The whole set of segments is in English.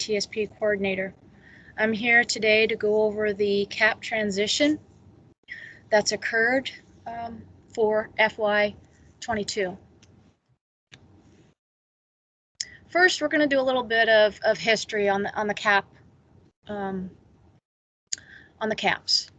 TSP coordinator. I'm here today to go over the CAP transition that's occurred for FY22. First, we're going to do a little bit of history on the CAP on the CAPs.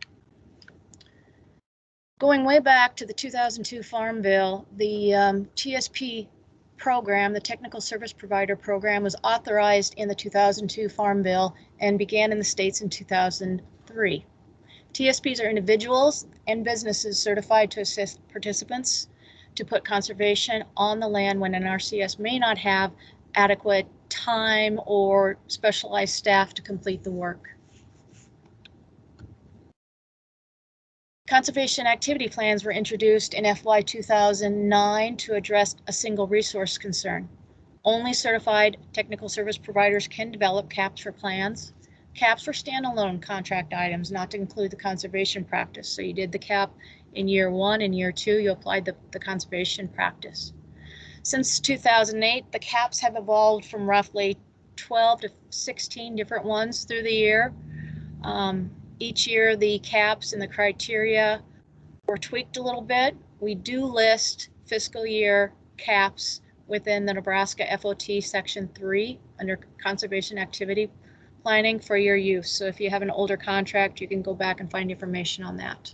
Going way back to the 2002 Farm Bill, the TSP program, the Technical Service Provider program, was authorized in the 2002 Farm Bill and began in the states in 2003. TSPs are individuals and businesses certified to assist participants to put conservation on the land when an RCS may not have adequate time or specialized staff to complete the work. Conservation activity plans were introduced in FY 2009 to address a single resource concern. Only certified technical service providers can develop CAPs for plans. CAPs for standalone contract items, not to include the conservation practice. So you did the CAP in year 1 and year 2, you applied the conservation practice. Since 2008, the CAPs have evolved from roughly 12 to 16 different ones through the year. Each year, the CAPs and the criteria were tweaked a little bit. We do list fiscal year CAPs within the Nebraska FOT Section 3 under Conservation Activity Planning for your use. So if you have an older contract, you can go back and find information on that.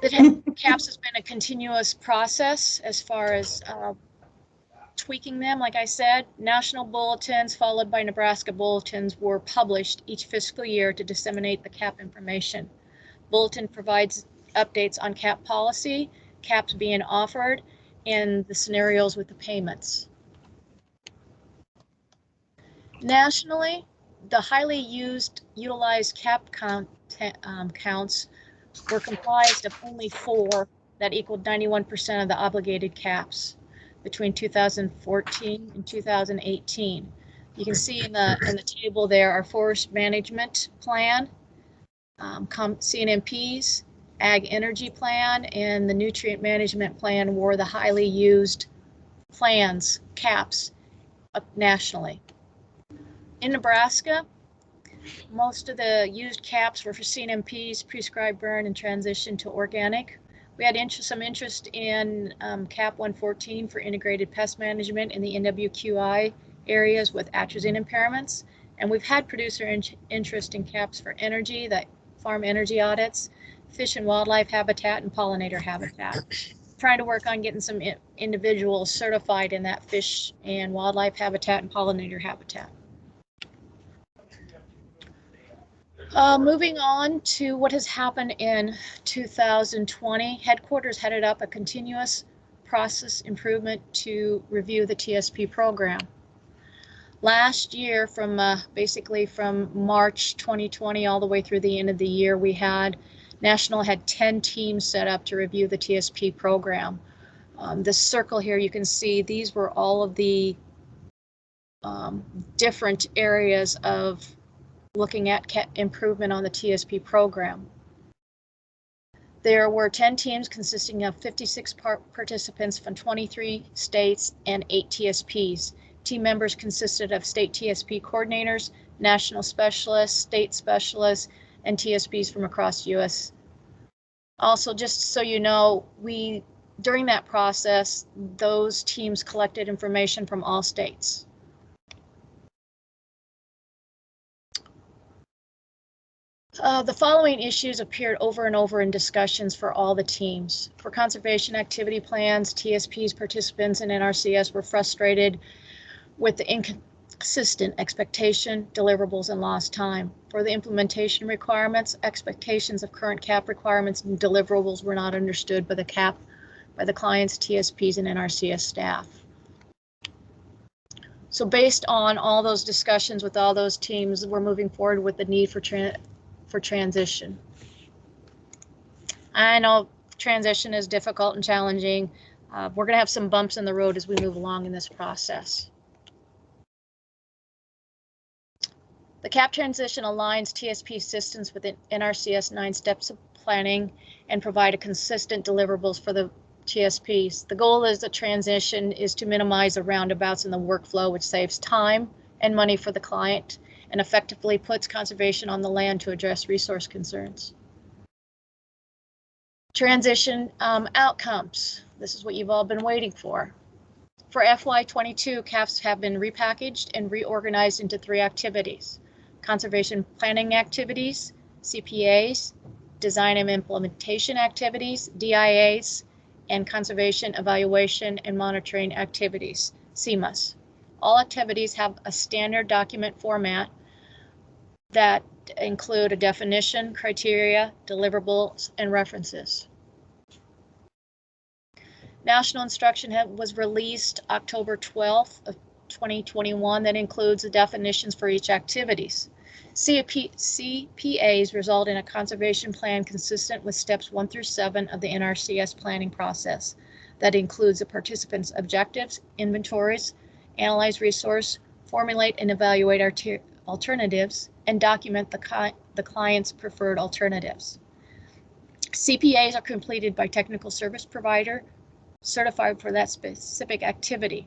The CAPs has been a continuous process as far as tweaking them. Like I said, national bulletins followed by Nebraska bulletins were published each fiscal year to disseminate the CAP information. Bulletin provides updates on CAP policy, CAPs being offered, and the scenarios with the payments. Nationally, the highly utilized CAP counts were comprised of only 4 that equaled 91% of the obligated CAPs between 2014 and 2018. You can see in the table there our forest management plan, CNMPs, ag energy plan, and the nutrient management plan were the highly used plans, CAPs, nationally. In Nebraska, most of the used CAPs were for CNMPs, prescribed burn, and transition to organic. We had some interest in CAP 114 for integrated pest management in the NWQI areas with atrazine impairments. And we've had producer interest in CAPs for energy, the farm energy audits, fish and wildlife habitat, and pollinator habitat. Trying to work on getting some individuals certified in that fish and wildlife habitat and pollinator habitat. Moving on to what has happened in 2020, headquarters headed up a continuous process improvement to review the TSP program. Last year, from basically from March 2020 all the way through the end of the year, we had National had 10 teams set up to review the TSP program. This circle here, you can see these were all of the different areas of looking at improvement on the TSP program. There were 10 teams consisting of 56 participants from 23 states and 8 TSPs. Team members consisted of state TSP coordinators, national specialists, state specialists, and TSPs from across U.S. Also, just so you know, during that process, those teams collected information from all states. The following issues appeared over and over in discussions for all the teams. For conservation activity plans, TSPs, participants, and NRCS were frustrated with the inconsistent expectation, deliverables, and lost time. For the implementation requirements, expectations of current CAP requirements and deliverables were not understood by the clients, TSPs, and NRCS staff. So based on all those discussions with all those teams, we're moving forward with the need for transition. I know transition is difficult and challenging. We're going to have some bumps in the road as we move along in this process. The CAP transition aligns TSP systems with NRCS 9 steps of planning and provide a consistent deliverables for the TSPs. The goal is the transition is to minimize the roundabouts in the workflow, which saves time and money for the client and effectively puts conservation on the land to address resource concerns. Transition outcomes. This is what you've all been waiting for. For FY22, CAPs have been repackaged and reorganized into 3 activities: conservation planning activities, CPAs, design and implementation activities, DIAs, and conservation evaluation and monitoring activities, CEMAs. All activities have a standard document format that include a definition, criteria, deliverables, and references. National instruction was released October 12th of 2021 that includes the definitions for each activities. CPAs result in a conservation plan consistent with steps 1 through 7 of the NRCS planning process. That includes the participants' objectives, inventories, analyze resource, formulate and evaluate alternatives, and document the client's preferred alternatives. CPAs are completed by technical service provider certified for that specific activity.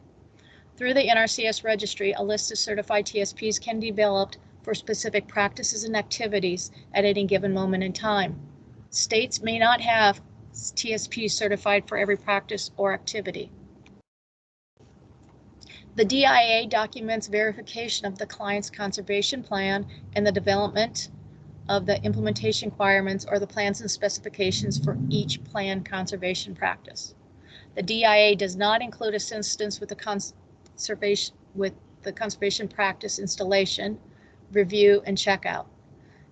Through the NRCS Registry, a list of certified TSPs can be developed for specific practices and activities at any given moment in time. States may not have TSPs certified for every practice or activity. The DIA documents verification of the client's conservation plan and the development of the implementation requirements or the plans and specifications for each planned conservation practice. The DIA does not include assistance with the conservation practice installation, review, and checkout.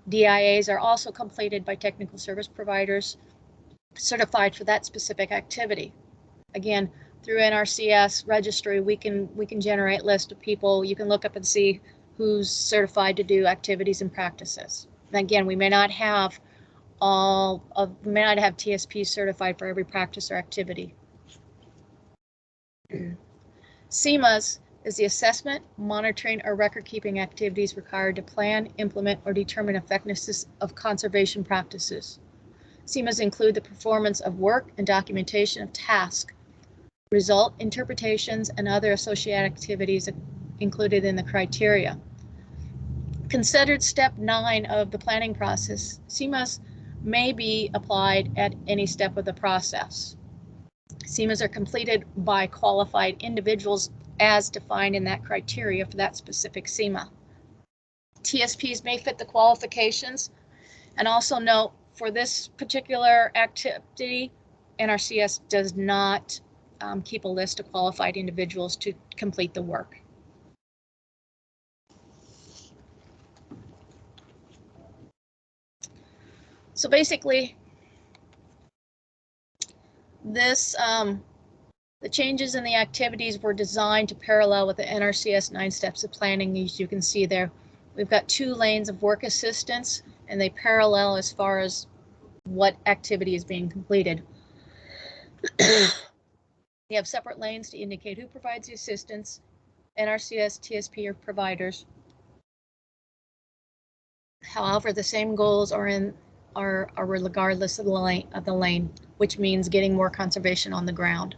DIAs are also completed by technical service providers certified for that specific activity. Again, through NRCS Registry, we can generate a list of people. You can look up and see who's certified to do activities and practices. And again, we may not have TSPs certified for every practice or activity. CEMAs is the assessment, monitoring, or record-keeping activities required to plan, implement, or determine effectiveness of conservation practices. CEMAs include the performance of work and documentation of tasks, result interpretations, and other associated activities included in the criteria. Considered step 9 of the planning process, CEMAs may be applied at any step of the process. CEMAs are completed by qualified individuals as defined in that criteria for that specific CEMA. TSPs may fit the qualifications, and also note for this particular activity, NRCS does not keep a list of qualified individuals to complete the work. So basically, this the changes in the activities were designed to parallel with the NRCS 9 steps of planning. As you can see there, we've got 2 lanes of work assistance, and they parallel as far as what activity is being completed. You have separate lanes to indicate who provides the assistance, NRCS, TSP, or providers. However, the same goals are regardless of the lane, which means getting more conservation on the ground.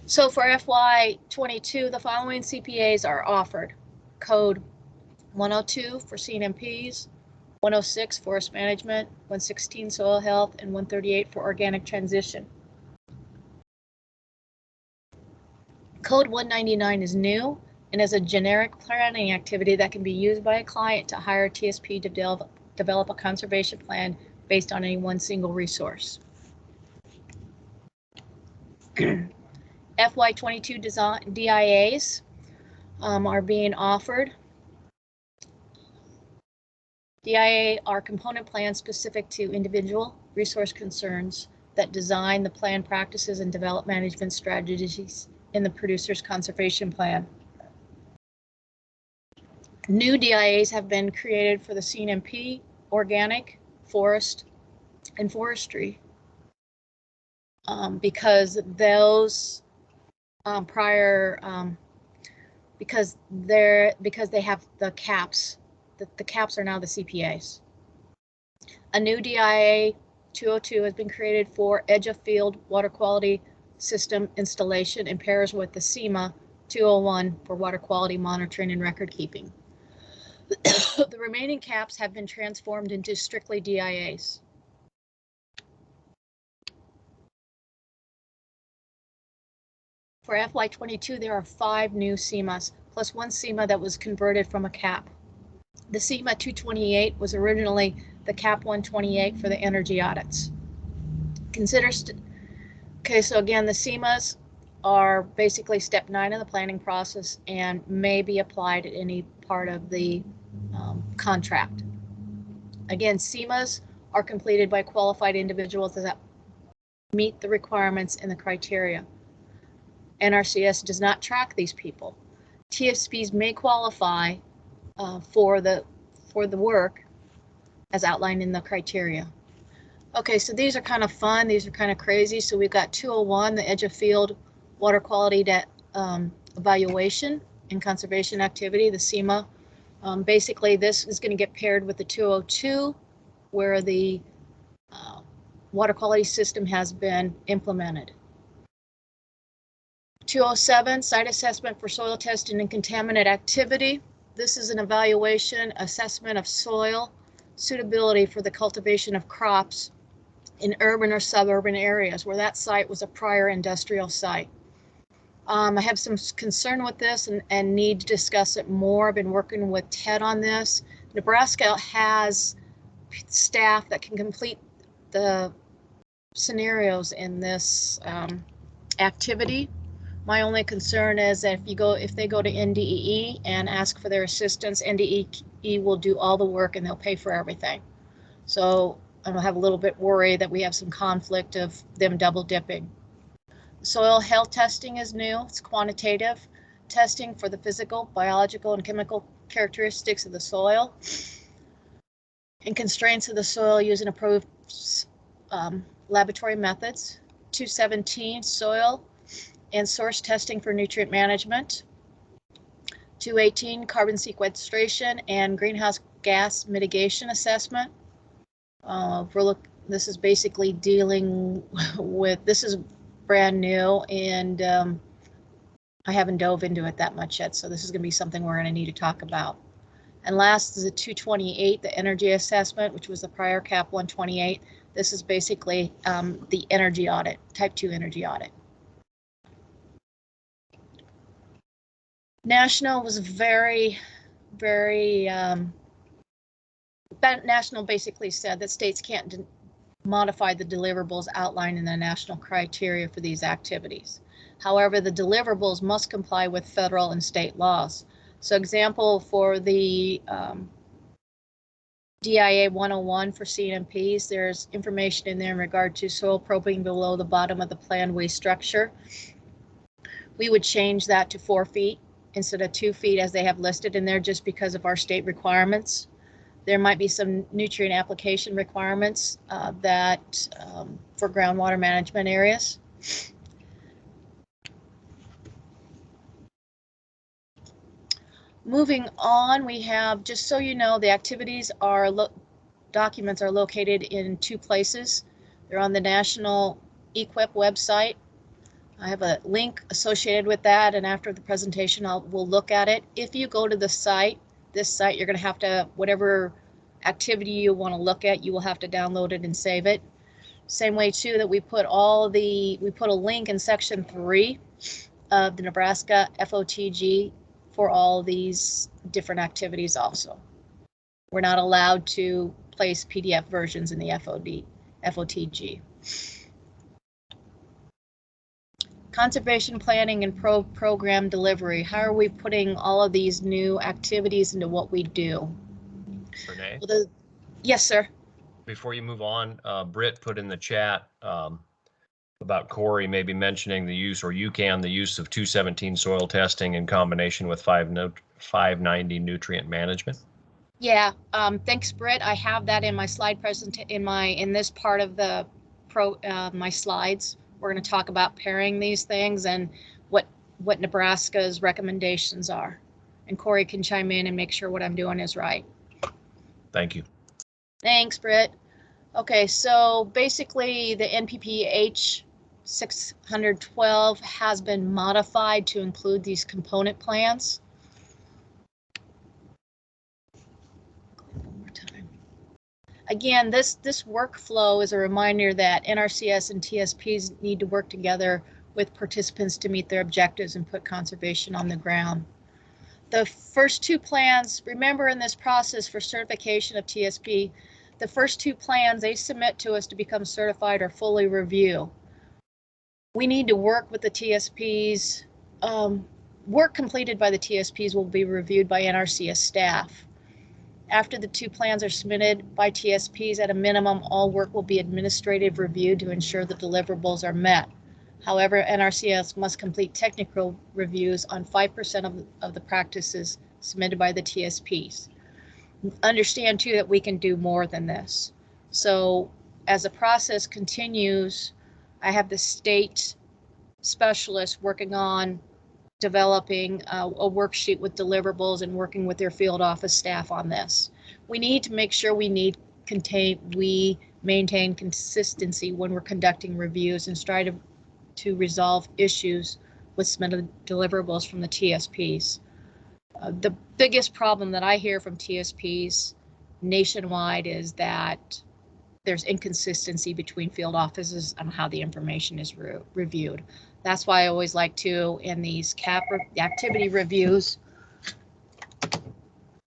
So for FY22, the following CPAs are offered. Code 102 for CNMPs, 106 Forest Management, 116 Soil Health, and 138 for Organic Transition. Code 199 is new and is a generic planning activity that can be used by a client to hire a TSP to develop a conservation plan based on any one single resource. FY22 DIAs are being offered. DIA are component plans specific to individual resource concerns that design the plan practices and develop management strategies in the producer's conservation plan. New DIAs have been created for the CNMP, organic, forest, and forestry because those because they have the caps. The caps are now the CPAs. A new DIA 202 has been created for edge of field water quality system installation and pairs with the SEMA 201 for water quality monitoring and record keeping. The remaining caps have been transformed into strictly DIAs. For FY22, there are 5 new SEMAs, plus 1 SEMA that was converted from a cap. The SEMA 228 was originally the cap 128 for the energy audits. Okay, so again, the SEMAs are basically step 9 of the planning process and may be applied at any part of the contract. Again, SEMAs are completed by qualified individuals that meet the requirements and the criteria. NRCS does not track these people. TSPs may qualify for the work as outlined in the criteria. Okay, so these are kind of fun. These are kind of crazy. So we've got 201, the edge of field water quality evaluation and conservation activity, the SEMA. Basically, this is going to get paired with the 202, where the water quality system has been implemented. 207, site assessment for soil testing and contaminant activity. This is an evaluation, assessment of soil suitability for the cultivation of crops in urban or suburban areas where that site was a prior industrial site. I have some concern with this and need to discuss it more. I've been working with Ted on this. Nebraska has staff that can complete the scenarios in this activity. My only concern is that if they go to NDEE and ask for their assistance, NDEE will do all the work and they'll pay for everything. So I'm gonna have a little bit worried that we have some conflict of them double dipping. Soil health testing is new. It's quantitative testing for the physical, biological, and chemical characteristics of the soil and constraints of the soil using approved laboratory methods. 217, soil and source testing for nutrient management. 218, carbon sequestration and greenhouse gas mitigation assessment. This is basically dealing with, this is brand new and I haven't dove into it that much yet, so this is going to be something we're going to need to talk about. And last is the 228, the energy assessment, which was the prior cap 128. This is basically the energy audit, type 2 energy audit. National was very, National basically said that states can't modify the deliverables outlined in the national criteria for these activities. However, the deliverables must comply with federal and state laws. So example for the DIA 101 for CNMPs, there's information in there in regard to soil probing below the bottom of the planned waste structure. We would change that to 4 feet instead of 2 feet as they have listed in there just because of our state requirements. There might be some nutrient application requirements for groundwater management areas. Moving on, we have, just so you know, the activities documents are located in 2 places. They're on the National EQIP website. I have a link associated with that, and after the presentation, we'll look at it. If you go to the site, this site, you're going to have to, whatever activity you want to look at, you will have to download it and save it. Same way too that we put a link in section 3 of the Nebraska FOTG for all these different activities also. We're not allowed to place PDF versions in the FOTG. Conservation planning and program delivery. How are we putting all of these new activities into what we do? Renee? Well, yes, sir. Before you move on, Britt put in the chat about Corey maybe mentioning the use, or the use of 217 soil testing in combination with 590 nutrient management. Yeah, thanks, Britt. I have that in my slide presentation in this part of the my slides. We're going to talk about pairing these things and what Nebraska's recommendations are. And Corey can chime in and make sure what I'm doing is right. Thank you. Thanks, Britt. Okay, so basically the NPPH 612 has been modified to include these component plans. One more time. Again, this workflow is a reminder that NRCS and TSPs need to work together with participants to meet their objectives and put conservation on the ground. The first two plans, remember in this process for certification of TSP, the first two plans they submit to us to become certified are fully review. We need to work with the TSPs. Work completed by the TSPs will be reviewed by NRCS staff. After the two plans are submitted by TSPs, at a minimum, all work will be administrative reviewed to ensure the deliverables are met. However, NRCS must complete technical reviews on 5% of the practices submitted by the TSPs. Understand too that we can do more than this. So as the process continues, I have the state specialists working on developing a worksheet with deliverables and working with their field office staff on this. We need to make sure we maintain consistency when we're conducting reviews and strive to resolve issues with submitted deliverables from the TSPs. The biggest problem that I hear from TSPs nationwide is that there's inconsistency between field offices on how the information is reviewed. That's why I always like to, in these activity reviews,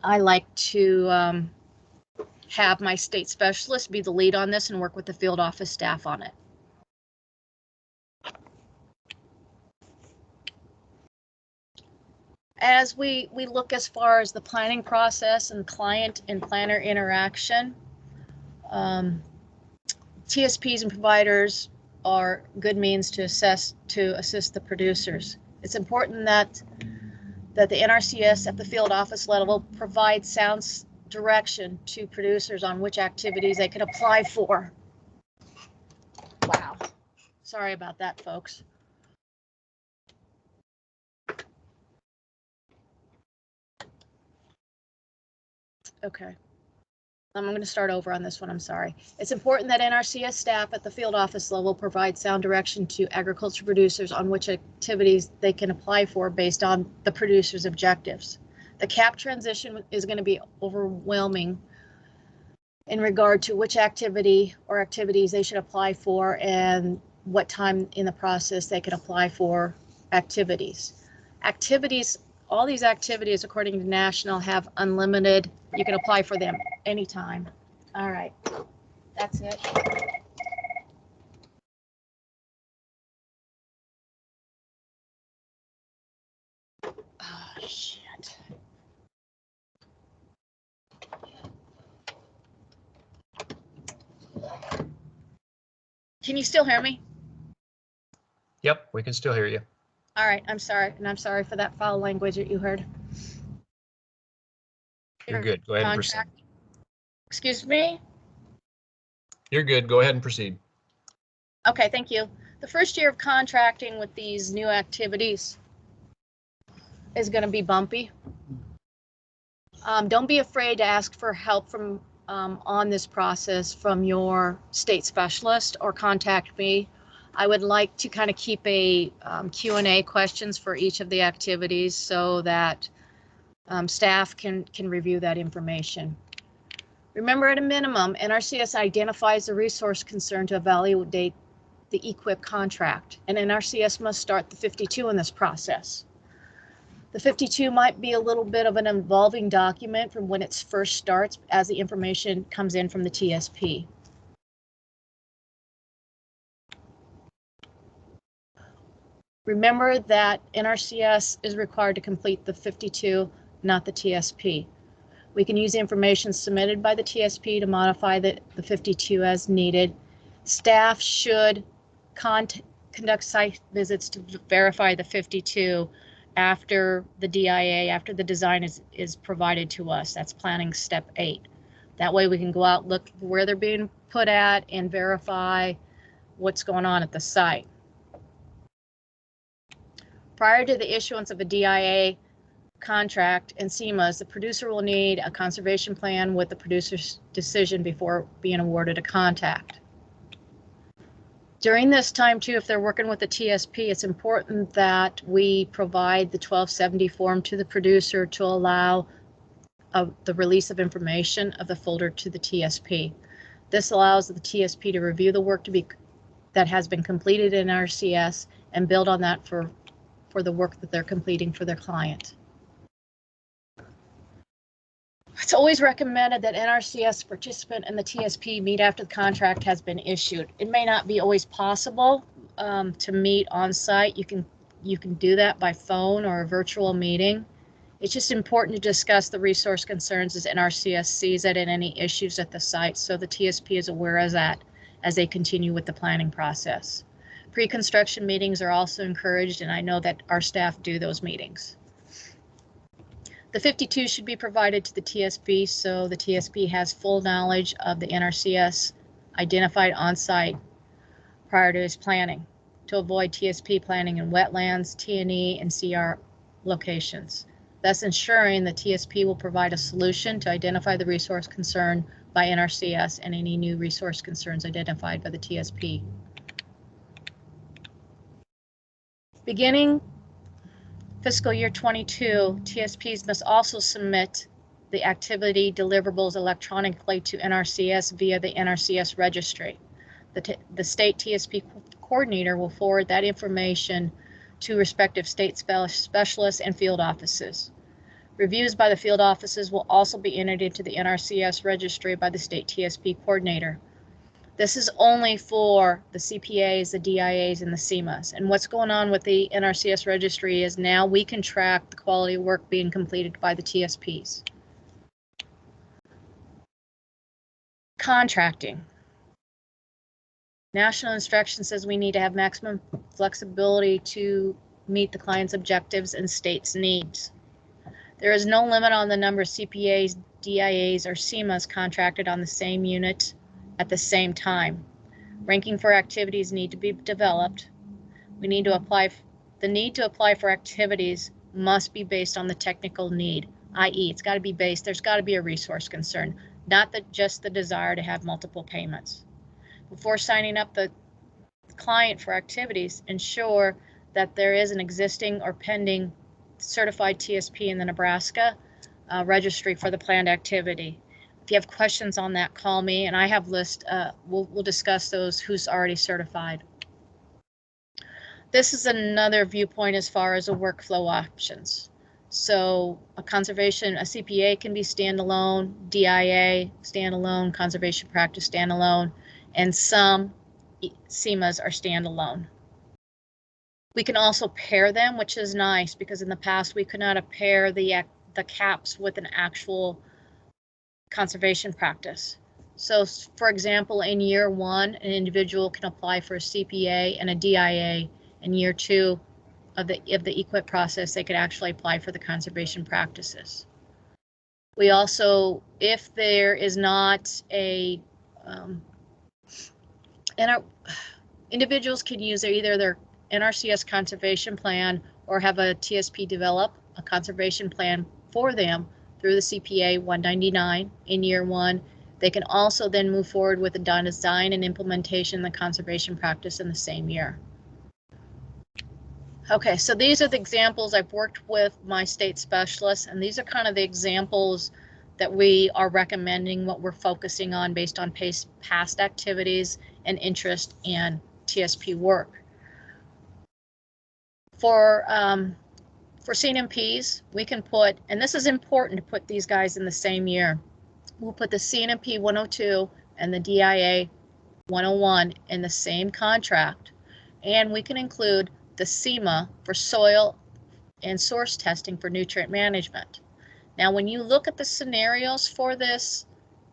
I like to have my state specialist be the lead on this and work with the field office staff on it. As we look as far as the planning process and client and planner interaction, TSPs and providers are good means to assist the producers. It's important that the NRCS at the field office level provides sound direction to producers on which activities they can apply for. Wow, sorry about that, folks. Okay. I'm going to start over on this one, I'm sorry. It's important that NRCS staff at the field office level provide sound direction to agriculture producers on which activities they can apply for based on the producer's objectives. The CAP transition is going to be overwhelming in regard to which activity or activities they should apply for and what time in the process they can apply for activities. All these activities, according to National, have unlimited, you can apply for them anytime. All right, that's it. Oh, shit. Can you still hear me? Yep, we can still hear you. All right, I'm sorry, and I'm sorry for that foul language that you heard. You're good. Go ahead and proceed. Excuse me? You're good. Go ahead and proceed. Okay, thank you. The first year of contracting with these new activities is going to be bumpy. Don't be afraid to ask for help from on this process from your state specialist or contact me. I would like to kind of keep a Q&A questions for each of the activities so that staff can review that information. Remember, at a minimum, NRCS identifies the resource concern to evaluate the EQIP contract, and NRCS must start the 52 in this process. The 52 might be a little bit of an evolving document from when it first starts as the information comes in from the TSP. Remember that NRCS is required to complete the 52, not the TSP. We can use the information submitted by the TSP to modify the 52 as needed. Staff should conduct site visits to verify the 52 after the DIA, after the design is provided to us. That's planning step 8. That way we can go out, look where they're being put at, and verify what's going on at the site. Prior to the issuance of a DIA, contract and SEMAs, the producer will need a conservation plan with the producer's decision before being awarded a contract. During this time too, if they're working with the TSP, it's important that we provide the 1270 form to the producer to allow the release of information of the folder to the TSP. This allows the TSP to review the work that has been completed in NRCS and build on that for the work that they're completing for their client. It's always recommended that NRCS participant and the TSP meet after the contract has been issued. It may not be always possible to meet on site. You can do that by phone or a virtual meeting. It's just important to discuss the resource concerns as NRCS sees it and any issues at the site, so the TSP is aware of that as they continue with the planning process. Pre-construction meetings are also encouraged, and I know that our staff do those meetings. The 52 should be provided to the TSP so the TSP has full knowledge of the NRCS identified on site prior to his planning to avoid TSP planning in wetlands, T&E, and CR locations, thus ensuring the TSP will provide a solution to identify the resource concern by NRCS and any new resource concerns identified by the TSP. Beginning fiscal year 22, TSPs must also submit the activity deliverables electronically to NRCS via the NRCS registry. The state TSP coordinator will forward that information to respective state specialists and field offices. Reviews by the field offices will also be entered into the NRCS registry by the state TSP coordinator. This is only for the CPAs, the DIAs, and the SEMAs. And what's going on with the NRCS registry is now we can track the quality of work being completed by the TSPs. Contracting. National instruction says we need to have maximum flexibility to meet the client's objectives and state's needs. There is no limit on the number of CPAs, DIAs, or SEMAs contracted on the same unit at the same time. Ranking for activities need to be developed. The need to apply for activities must be based on the technical need, i.e. it's got to be based, there's got to be a resource concern, not just the desire to have multiple payments. Before signing up the client for activities, ensure that there is an existing or pending certified TSP in the Nebraska registry for the planned activity. If you have questions on that, call me, and I have list. We'll discuss those who's already certified. This is another viewpoint as far as a workflow options. So a CPA can be standalone, DIA standalone, conservation practice standalone, and some SEMAs are standalone. We can also pair them, which is nice because in the past we could not pair the CAPs with an actual conservation practice. So for example, in year one, an individual can apply for a CPA and a DIA. In year two of the EQIP process, they could actually apply for the conservation practices. We also, if there is not individuals can use either their NRCS conservation plan or have a TSP develop a conservation plan for them through the CPA 199 in year one. They can also then move forward with the design and implementation of the conservation practice in the same year. Okay, so these are the examples I've worked with my state specialists, and these are kind of the examples that we are recommending, what we're focusing on based on past activities and interest in TSP work. For CNMPs, we can put, and this is important to put these guys in the same year, we'll put the CNMP 102 and the DIA 101 in the same contract, and we can include the SEMA for soil and source testing for nutrient management. Now, when you look at the scenarios for this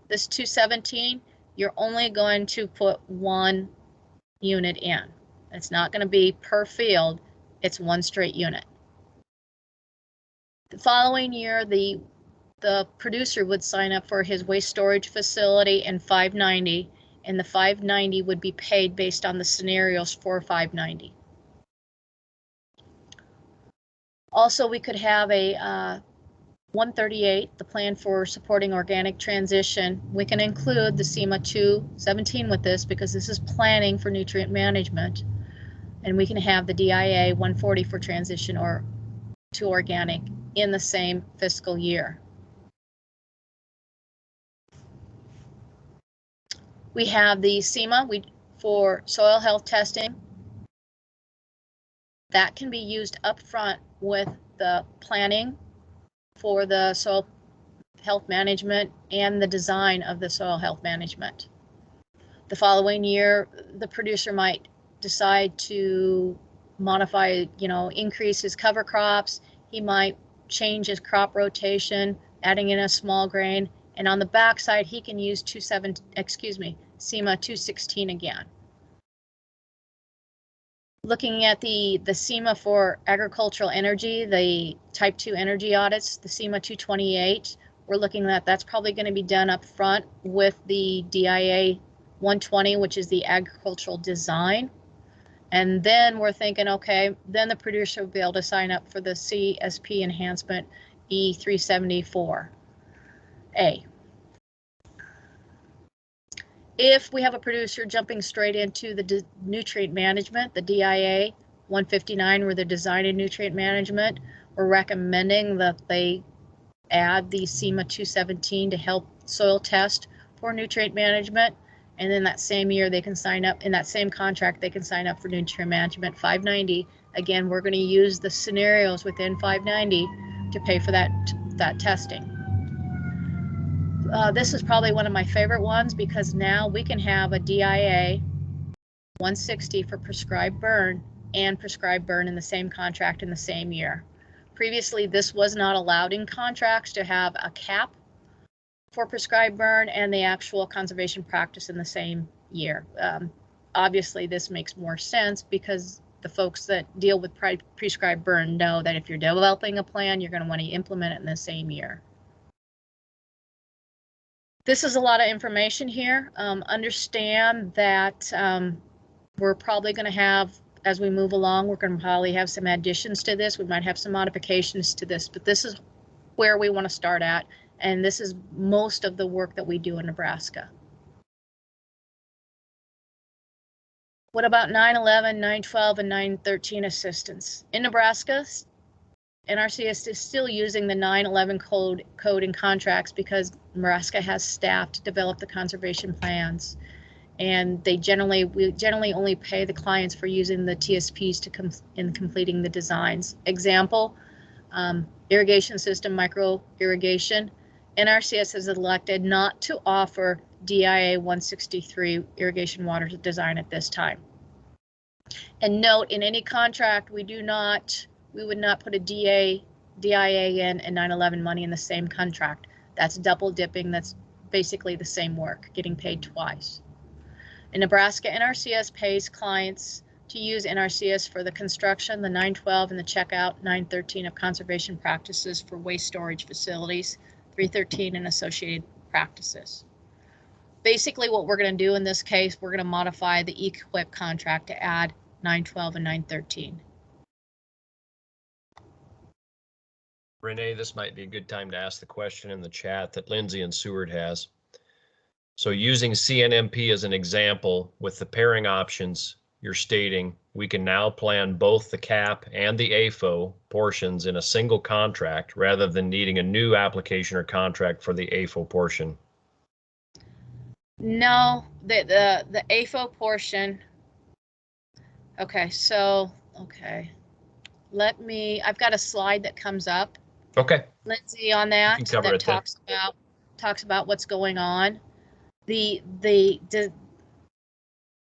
217, you're only going to put one unit in. It's not going to be per field, it's one straight unit. The following year, the producer would sign up for his waste storage facility in 590, and the 590 would be paid based on the scenarios for 590. Also, we could have a 138, the plan for supporting organic transition. We can include the SEMA 217 with this because this is planning for nutrient management. And we can have the DIA 140 for transition or to organic in the same fiscal year. We have the SEMA for soil health testing. That can be used up front with the planning for the soil health management and the design of the soil health management. The following year, the producer might decide to modify, increase his cover crops. He might change his crop rotation, adding in a small grain. And on the backside, he can use SEMA 216 again. Looking at the SEMA for agricultural energy, the type 2 energy audits, the SEMA 228, we're looking at that's probably going to be done up front with the DIA 120, which is the agricultural design. And then we're thinking, okay, then the producer will be able to sign up for the CSP enhancement E374A. If we have a producer jumping straight into the nutrient management, the DIA 159, where they're designing nutrient management, we're recommending that they add the SEMA 217 to help soil test for nutrient management. And then that same year they can sign up, in that same contract, they can sign up for nutrient management 590. Again, we're going to use the scenarios within 590 to pay for that testing. This is probably one of my favorite ones because now we can have a DIA 160 for prescribed burn and prescribed burn in the same contract in the same year. Previously, this was not allowed in contracts to have a cap for prescribed burn and the actual conservation practice in the same year. Obviously, this makes more sense because the folks that deal with prescribed burn know that if you're developing a plan, you're going to want to implement it in the same year. This is a lot of information here. Understand that we're probably going to have, as we move along, we're going to probably have some additions to this. We might have some modifications to this, but this is where we want to start at. And this is most of the work that we do in Nebraska. What about 911, 912, and 913 assistance? In Nebraska, NRCS is still using the 911 code in contracts because Nebraska has staff to develop the conservation plans. And we generally only pay the clients for using the TSPs in completing the designs. Example, irrigation system, micro irrigation. NRCS has elected not to offer DIA 163 irrigation water design at this time. And note, in any contract, we would not put a DIA in and 911 money in the same contract. That's double dipping. That's basically the same work, getting paid twice. In Nebraska, NRCS pays clients to use NRCS for the construction, the 912 and the checkout 913 of conservation practices for waste storage facilities, 313 and associated practices. Basically what we're going to do in this case, we're going to modify the EQIP contract to add 912 and 913. Renee, this might be a good time to ask the question in the chat that Lindsay and Seward has. So using CNMP as an example with the pairing options, you're stating we can now plan both the CAP and the AFO portions in a single contract rather than needing a new application or contract for the AFO portion. No, the AFO portion. Okay, I've got a slide that comes up. Okay. Lindsay, on that talks about what's going on.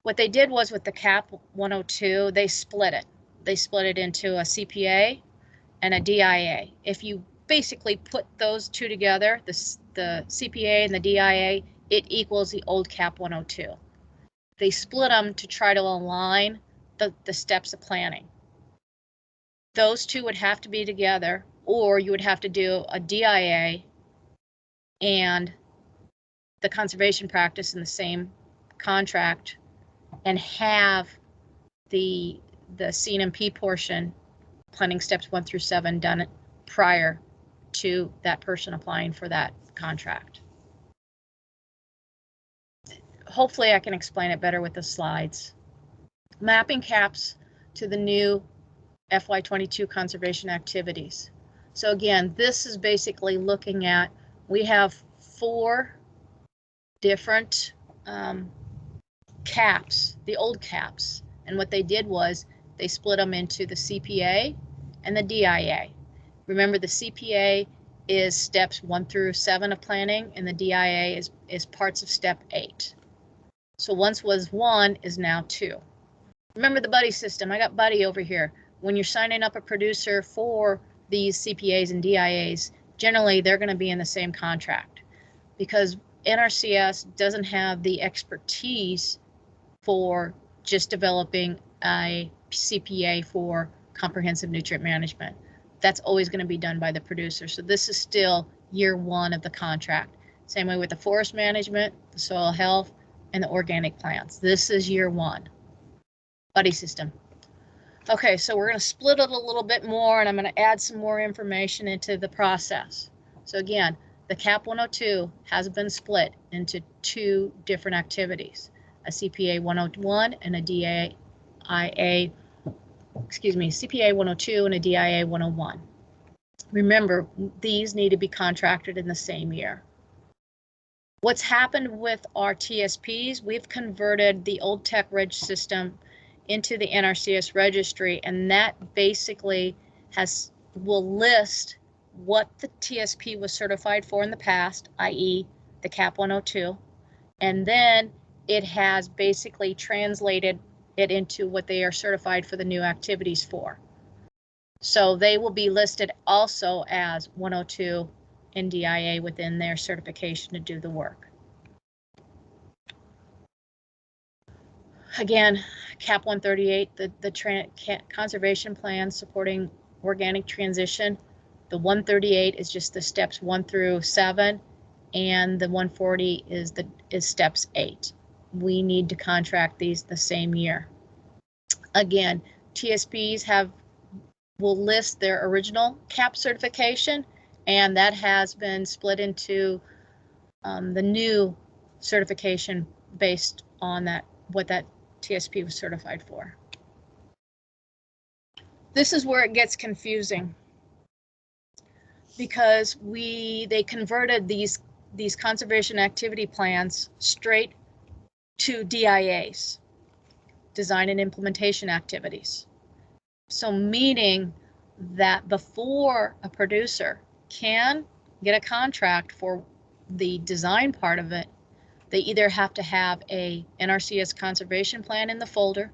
What they did was with the CAP 102, they split it. They split it into a CPA and a DIA. If you basically put those two together, the CPA and the DIA, it equals the old CAP 102. They split them to try to align the steps of planning. Those two would have to be together, or you would have to do a DIA and the conservation practice in the same contract and have the CNMP portion planning steps 1 through 7 done prior to that person applying for that contract. Hopefully I can explain it better with the slides. Mapping CAPs to the new FY22 conservation activities. So again, this is basically looking at, we have 4 different CAPs, the old CAPs. And what they did was they split them into the CPA and the DIA. Remember, the CPA is steps 1 through 7 of planning, and the DIA is parts of step 8. So once was 1 is now 2. Remember the buddy system. I got buddy over here. When you're signing up a producer for these CPAs and DIAs, generally they're going to be in the same contract because NRCS doesn't have the expertise for just developing a CPA for comprehensive nutrient management. That's always going to be done by the producer. So this is still year 1 of the contract. Same way with the forest management, the soil health, and the organic plants. This is year 1. Buddy system. Okay, so we're going to split it a little bit more, and I'm going to add some more information into the process. So again, the CAP 102 has been split into 2 different activities, a CPA 101 and a CPA 102 and a DIA 101. Remember, these need to be contracted in the same year. What's happened with our TSPs, we've converted the old Tech Reg system into the NRCS registry, and that basically will list what the TSP was certified for in the past, i.e. the CAP 102, and then it has basically translated it into what they are certified for the new activities for. So they will be listed also as 102 and DIA within their certification to do the work. Again, CAP 138, the conservation plan supporting organic transition. The 138 is just the steps 1 through 7, and the 140 is steps 8. We need to contract these the same year. Again, TSPs will list their original CAP certification, and that has been split into the new certification based on what that TSP was certified for. This is where it gets confusing because they converted these conservation activity plans straight to DIAs, design and implementation activities. So meaning that before a producer can get a contract for the design part of it, they either have to have a NRCS conservation plan in the folder,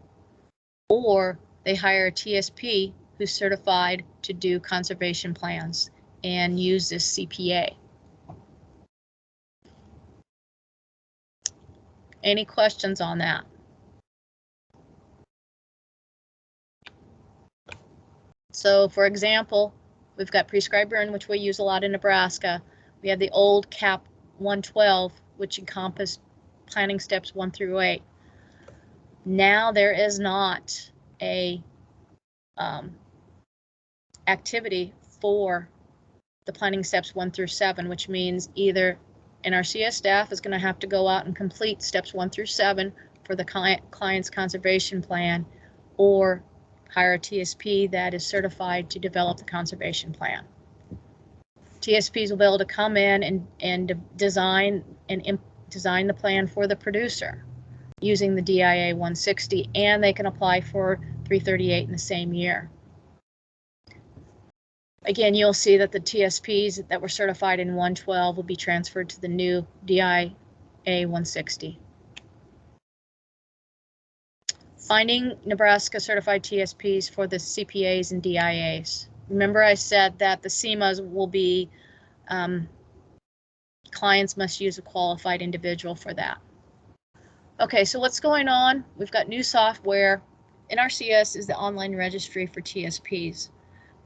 or they hire a TSP who's certified to do conservation plans and use this CPA. Any questions on that? So for example, we've got prescribed burn, which we use a lot in Nebraska. We have the old CAP 112, which encompassed planning steps 1 through 8. Now there is not a activity for the planning steps 1 through 7, which means either NRCS staff is going to have to go out and complete steps 1 through 7 for the client's conservation plan, or hire a TSP that is certified to develop the conservation plan. TSPs will be able to come in and design the plan for the producer using the DIA 160, and they can apply for 338 in the same year. Again, you'll see that the TSPs that were certified in 112 will be transferred to the new DIA 160. Finding Nebraska certified TSPs for the CPAs and DIAs. Remember I said that the CMAs will be, clients must use a qualified individual for that. Okay, so what's going on? We've got new software. NRCS is the online registry for TSPs.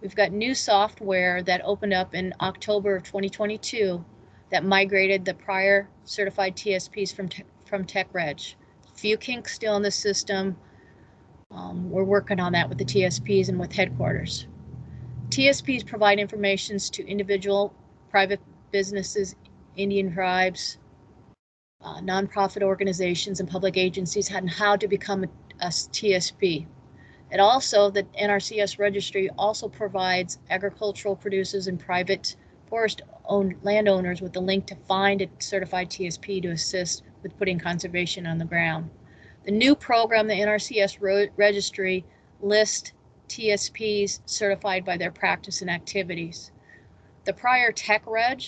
We've got new software that opened up in October of 2022 that migrated the prior certified TSPs from Tech Reg. Few kinks still in the system. We're working on that with the TSPs and with headquarters. TSPs provide information to individual, private businesses, Indian tribes, nonprofit organizations, and public agencies on how to become a TSP. It also, the NRCS registry also provides agricultural producers and private forest-owned landowners with the link to find a certified TSP to assist with putting conservation on the ground. The new program, the NRCS registry, lists TSPs certified by their practice and activities. The prior Tech Reg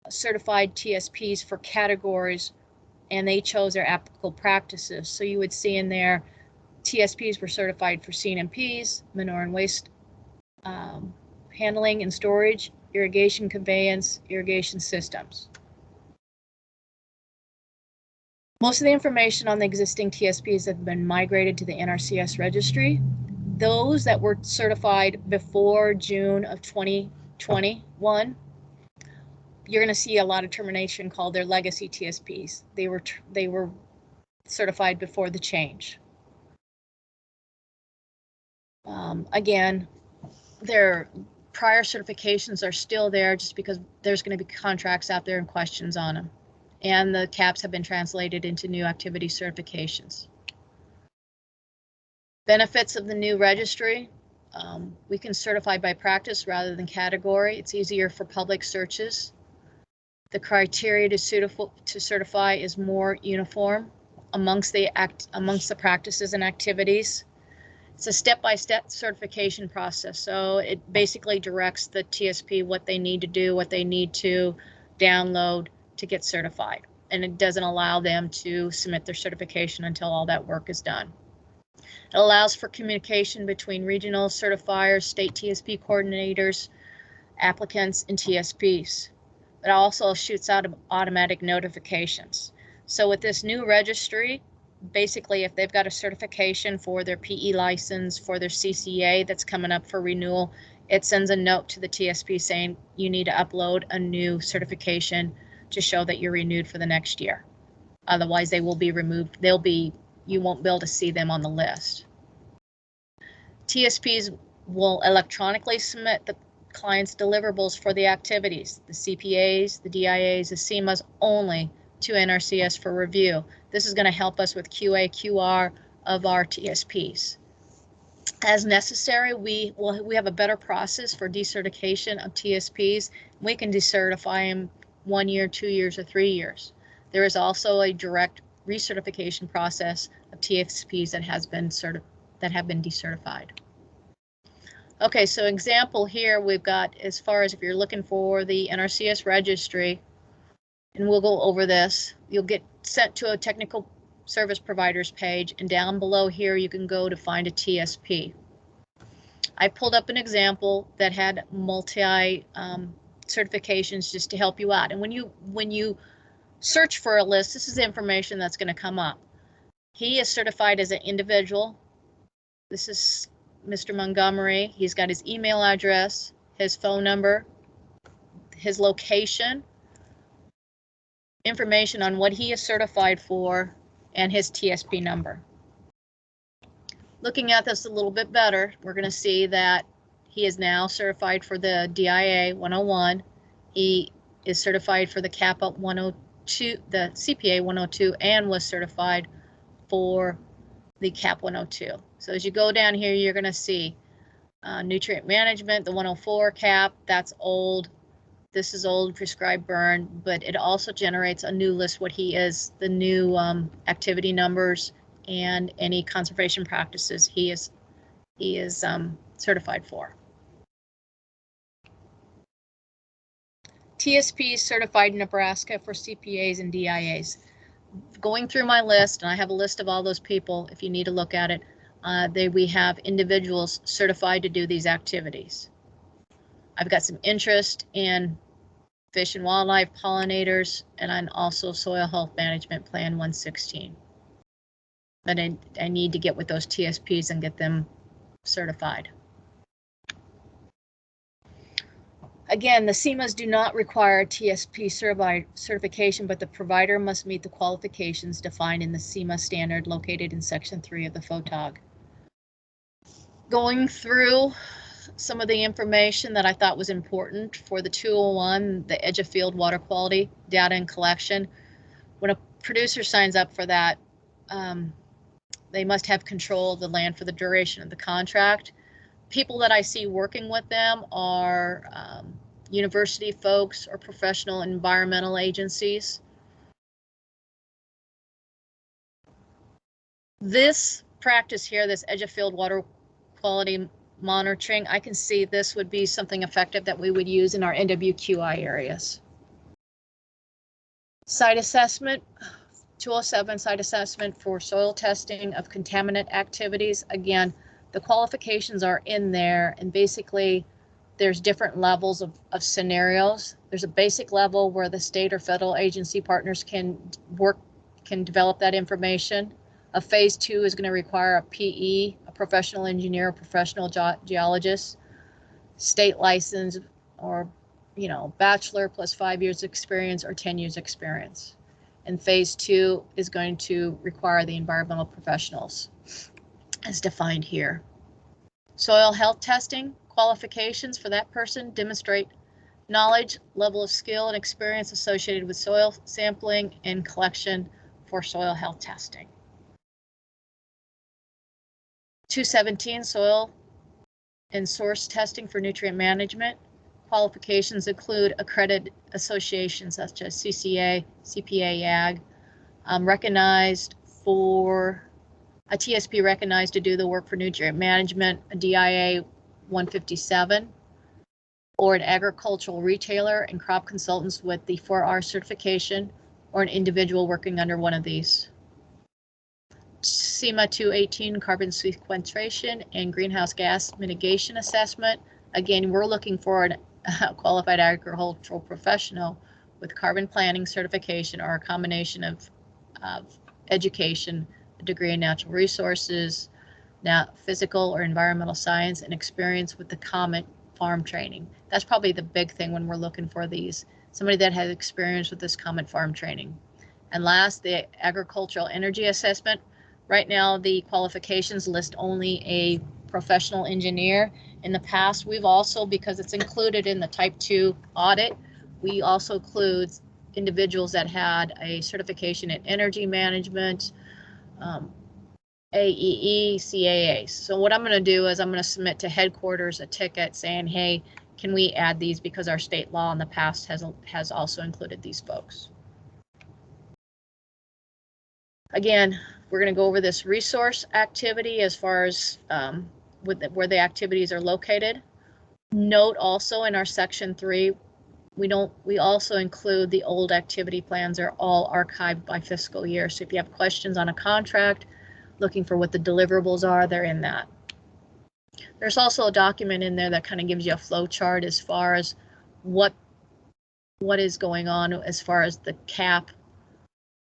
certified TSPs for categories, and they chose their applicable practices. So you would see in there, TSPs were certified for CNMPs, manure and waste handling and storage, irrigation conveyance, irrigation systems. Most of the information on the existing TSPs have been migrated to the NRCS registry. Those that were certified before June of 2021, you're going to see a lot of termination called their legacy TSPs. They were certified before the change. Again, their prior certifications are still there just because there's going to be contracts out there and questions on them. And the caps have been translated into new activity certifications. Benefits of the new registry. We can certify by practice rather than category. It's easier for public searches. The criteria to certify is more uniform amongst the practices and activities. It's a step-by-step certification process, so it basically directs the TSP what they need to do, what they need to download to get certified, and it doesn't allow them to submit their certification until all that work is done. It allows for communication between regional certifiers, state TSP coordinators, applicants, and TSPs. It also shoots out automatic notifications. So with this new registry, basically if they've got a certification for their PE license, for their CCA that's coming up for renewal, it sends a note to the TSP saying you need to upload a new certification to show that you're renewed for the next year. Otherwise they will be removed. You won't be able to see them on the list. TSPs will electronically submit the client's deliverables for the activities, the CPAs, the DIAs, the CMAs only to NRCS for review. This is going to help us with QA, QR of our TSPs. As necessary, we have a better process for decertification of TSPs. We can decertify them 1 year, 2 years, or 3 years. There is also a direct recertification process of TSPs that have been decertified. Okay, so example here we've got, as far as if you're looking for the NRCS registry, and we'll go over this, you'll get sent to a technical service providers page, and down below here you can go to find a TSP. I pulled up an example that had multi certifications just to help you out. And when you search for a list, this is the information that's going to come up. He is certified as an individual. This is Mr. Montgomery. He's got his email address, his phone number, his location, information on what he is certified for, and his TSP number. Looking at this a little bit better, we're going to see that he is now certified for the DIA 101. He is certified for the CAPA 102, the CPA 102, and was certified for the CAP 102. So as you go down here, you're going to see nutrient management, the 104 CAP, that's old. This is old prescribed burn, but it also generates a new list, what he is, the new activity numbers, and any conservation practices he is certified for. TSPs certified in Nebraska for CPAs and DIAs. Going through my list, and I have a list of all those people if you need to look at it, we have individuals certified to do these activities. I've got some interest in fish and wildlife, pollinators, and also soil health management plan 116. But I need to get with those TSPs and get them certified. Again, the CMAs do not require TSP certification, but the provider must meet the qualifications defined in the CMA standard located in Section 3 of the FOTOG. Going through some of the information that I thought was important for the 201, the edge of field water quality data and collection. When a producer signs up for that, they must have control of the land for the duration of the contract. People that I see working with them are university folks or professional environmental agencies. This practice here, this edge of field water quality monitoring, I can see this would be something effective that we would use in our NWQI areas. Site assessment, 207 site assessment for soil testing of contaminant activities. Again, the qualifications are in there, and basically there's different levels of scenarios. There's a basic level where the state or federal agency partners can develop that information. A phase 2 is going to require a PE, a professional engineer, a professional geologist, state license, or bachelor plus 5 years experience or 10 years experience. And phase 2 is going to require the environmental professionals as defined here. Soil health testing, qualifications for that person demonstrate knowledge, level of skill and experience associated with soil sampling and collection for soil health testing. 217, soil and source testing for nutrient management. Qualifications include accredited associations such as CCA, CPA, YAG, recognized for a TSP recognized to do the work for nutrient management, a DIA 157, or an agricultural retailer and crop consultants with the 4R certification, or an individual working under one of these. SEMA 218, carbon sequestration and greenhouse gas mitigation assessment. Again, we're looking for a qualified agricultural professional with carbon planning certification or a combination of education, a degree in natural resources, physical or environmental science, and experience with the common farm training. That's probably the big thing when we're looking for these. Somebody that has experience with this common farm training. And last, the agricultural energy assessment. Right now, the qualifications list only a professional engineer. In the past, we've also, because it's included in the type 2 audit, we also include individuals that had a certification in energy management, AEE, CAA. So what I'm going to do is I'm going to submit to headquarters a ticket saying, hey, can we add these, because our state law in the past has also included these folks. Again, we're going to go over this resource activity as far as where the activities are located. Note also in our section 3, we also include the old activity plans are all archived by fiscal year. So if you have questions on a contract, looking for what the deliverables are, they're in that. There's also a document in there that kind of gives you a flow chart as far as what is going on as far as the cap,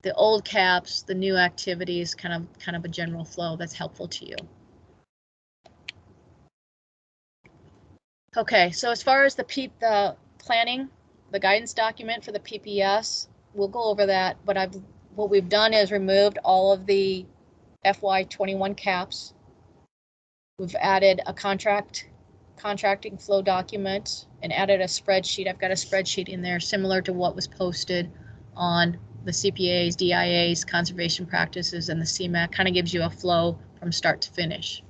the old caps, the new activities, kind of a general flow that's helpful to you. Okay, so as far as the planning, the guidance document for the PPS, we'll go over that, but what we've done is removed all of the FY21 caps. We've added a contracting flow document and added a spreadsheet. I've got a spreadsheet in there similar to what was posted on the CPAs, DIAs, conservation practices, and the CMAC. Kind of gives you a flow from start to finish.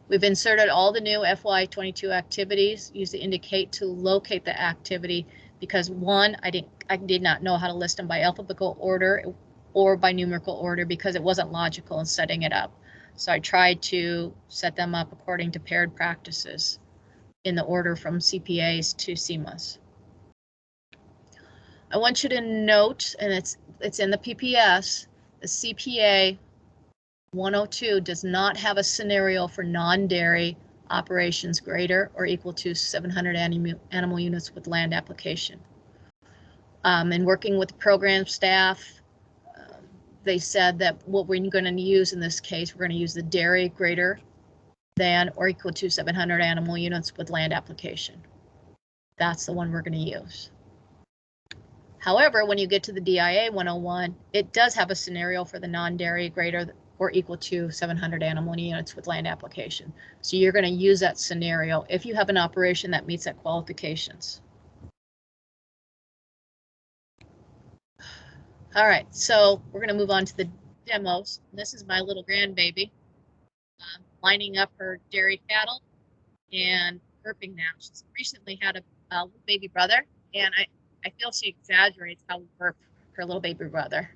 We've inserted all the new FY22 activities, use the indicate to locate the activity, because one, I did not know how to list them by alphabetical order or by numerical order because it wasn't logical in setting it up. So I tried to set them up according to paired practices in the order from CPAs to CMAs. I want you to note, and it's in the PPS, the CPA 102 does not have a scenario for non-dairy operations greater or equal to 700 animal units with land application. And working with the program staff, they said that what we're going to use in this case, we're going to use the dairy greater than or equal to 700 animal units with land application. That's the one we're going to use. However, when you get to the DIA 101, it does have a scenario for the non-dairy greater or equal to 700 animal units with land application. So you're going to use that scenario if you have an operation that meets that qualifications. All right, so we're going to move on to the demos. This is my little grandbaby lining up her dairy cattle and burping now. She's recently had a little baby brother, and I feel she exaggerates how we burp her little baby brother.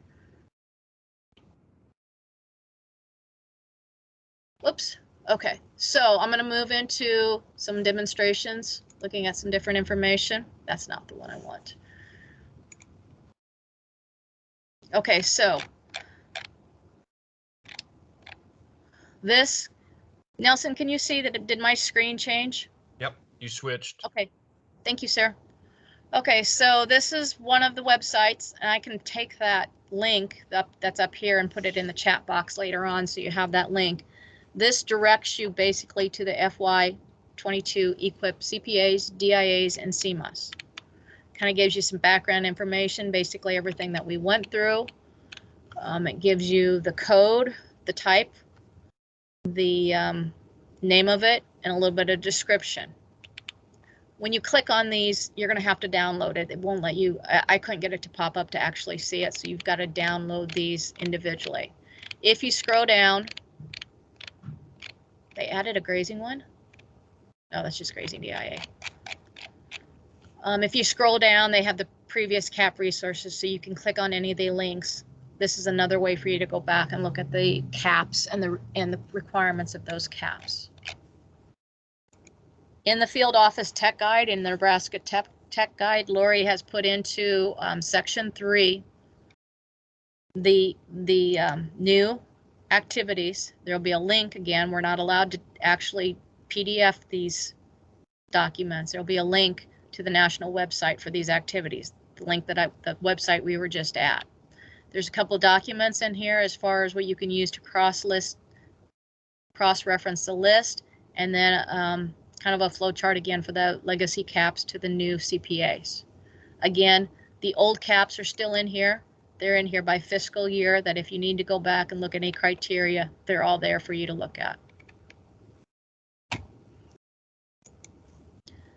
Whoops. Okay, so I'm going to move into some demonstrations, looking at some different information. That's not the one I want. Okay, so this, Nelson, can you see that? Did my screen change? Yep, you switched. Okay, thank you, sir. Okay, so this is one of the websites, and I can take that link that's up here and put it in the chat box later on, so you have that link. This directs you basically to the FY22 equip CPAs, DIAs, and CMAs. Kind of gives you some background information, basically everything that we went through. It gives you the code, the type, the name of it, and a little bit of description. When you click on these, you're going to have to download it. It won't let you, I couldn't get it to pop up to actually see it, so you've got to download these individually. If you scroll down, they added a grazing one. No, that's just grazing DIA. If you scroll down, they have the previous CAP resources, so you can click on any of the links. This is another way for you to go back and look at the CAPs and the requirements of those CAPs. In the field office tech guide, in the Nebraska tech guide, Lori has put into section 3 the new activities. There'll be a link. Again, we're not allowed to actually PDF these documents. There'll be a link to the national website for these activities, the link that the website we were just at. There's a couple documents in here as far as what you can use to cross-reference the list, and then kind of a flow chart again for the legacy CAPs to the new CPAs. Again, the old CAPs are still in here. They're in here by fiscal year, that if you need to go back and look at any criteria, they're all there for you to look at.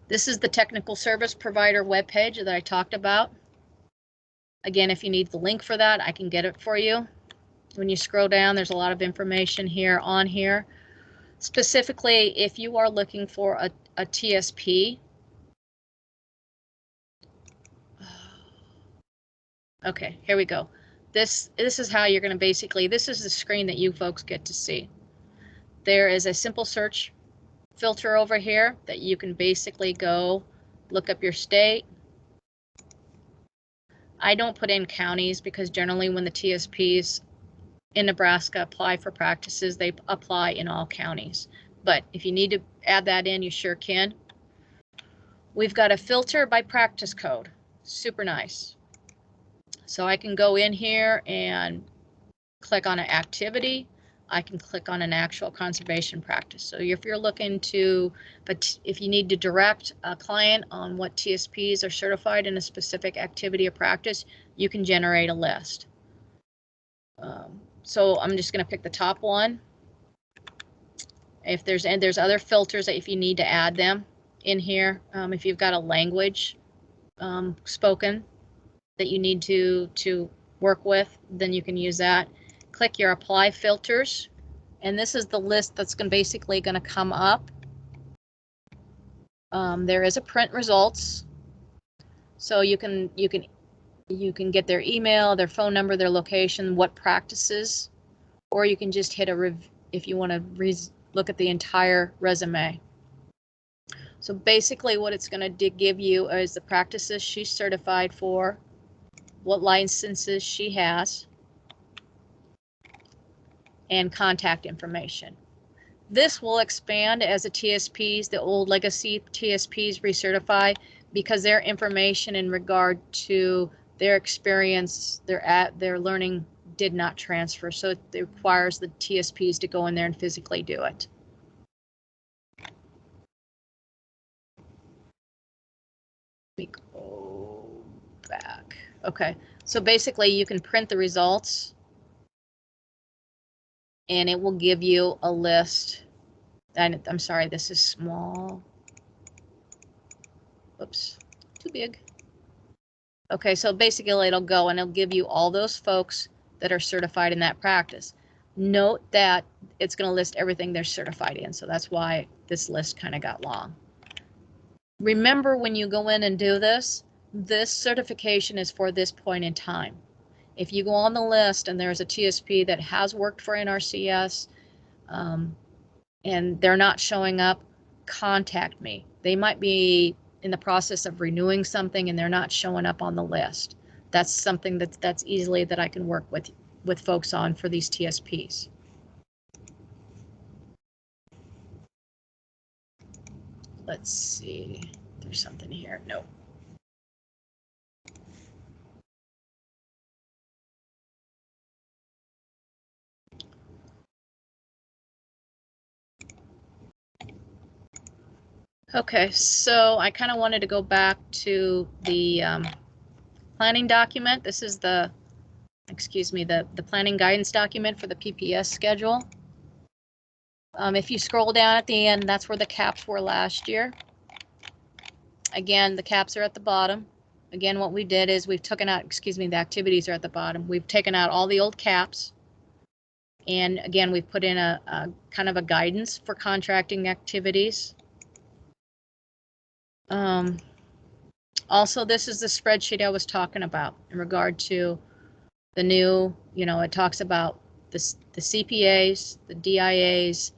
This is the technical service provider webpage that I talked about. Again, if you need the link for that, I can get it for you. When you scroll down, there's a lot of information here on here. Specifically, if you are looking for a TSP, okay, here we go. This is how you're going to basically, this is the screen that you folks get to see. There is a simple search filter over here that you can basically go look up your state. I don't put in counties because generally when the TSPs in Nebraska apply for practices, they apply in all counties. But if you need to add that in, you sure can. We've got a filter by practice code. Super nice. So I can go in here and click on an activity. I can click on an actual conservation practice. So if you're looking to, but if you need to direct a client on what TSPs are certified in a specific activity or practice, you can generate a list. So I'm just going to pick the top one. If there's other filters that if you need to add them in here, if you've got a language spoken that you need to work with, then you can use that. Click your apply filters, and this is the list that's basically going to come up. There is a print results, so you can get their email, their phone number, their location, what practices, or you can just hit a if you want to look at the entire resume. So basically what it's going to give you is the practices she's certified for, what licenses she has, and contact information. This will expand as the TSPs, the old legacy TSPs recertify, because their information in regard to their experience, their learning did not transfer. So it requires the TSPs to go in there and physically do it. Let me go back. Okay, so basically you can print the results. and it will give you a list. And I'm sorry, this is small. Oops, too big. Okay, so basically it'll go and it'll give you all those folks that are certified in that practice. Note that it's going to list everything they're certified in, so that's why this list kind of got long. Remember, when you go in and do this, this certification is for this point in time. If you go on the list and there's a TSP that has worked for NRCS and they're not showing up, contact me. They might be in the process of renewing something and they're not showing up on the list. That's something that's easily that I can work with folks on for these TSPs. Let's see, there's something here. No. Okay, so I kind of wanted to go back to the planning document. This is the, excuse me, the planning guidance document for the PPS schedule. If you scroll down at the end, that's where the caps were last year. Again, the caps are at the bottom. Again, what we did is we've taken out, excuse me, the activities are at the bottom. We've taken out all the old caps. And again, we've put in a kind of a guidance for contracting activities. Also, this is the spreadsheet I was talking about in regard to the new, it talks about the CPAs, the DIAs,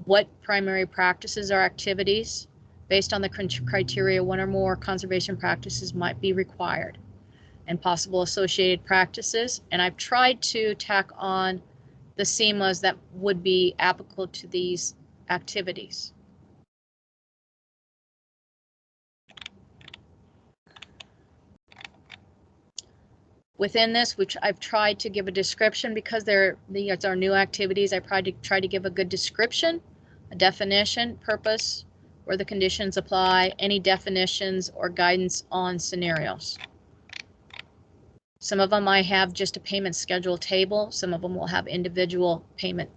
what primary practices or activities based on the criteria, one or more conservation practices might be required, and possible associated practices. And I've tried to tack on the SEMAs that would be applicable to these activities. Within this, which I've tried to give a description because it's our new activities. I tried to give a good description, a definition, purpose, where the conditions apply, any definitions or guidance on scenarios. Some of them I have just a payment schedule table. Some of them will have individual payment